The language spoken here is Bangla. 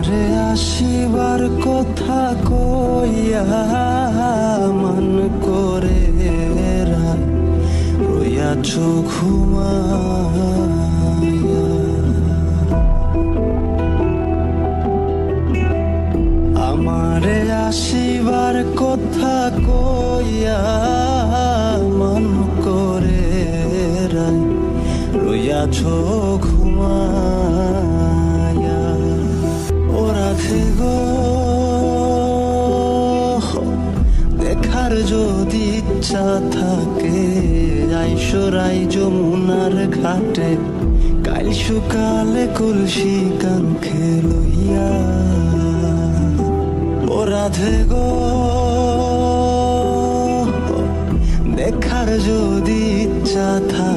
আমারে আসিবার কথা কইয়া মান করে রইয়াছ ঘুমাইয়া। আমারে আসিবার কথা কইয়া মান করে রইয়াছ ঘুমাইয়া। রাধে গো দেখার যদি ইচ্ছা থাকে আইসরাই যমুনার ঘাটে কাল সকালে কলসি কাঙ্খে লইয়া। ও রাধে গো দেখার যদি ইচ্ছা থাকে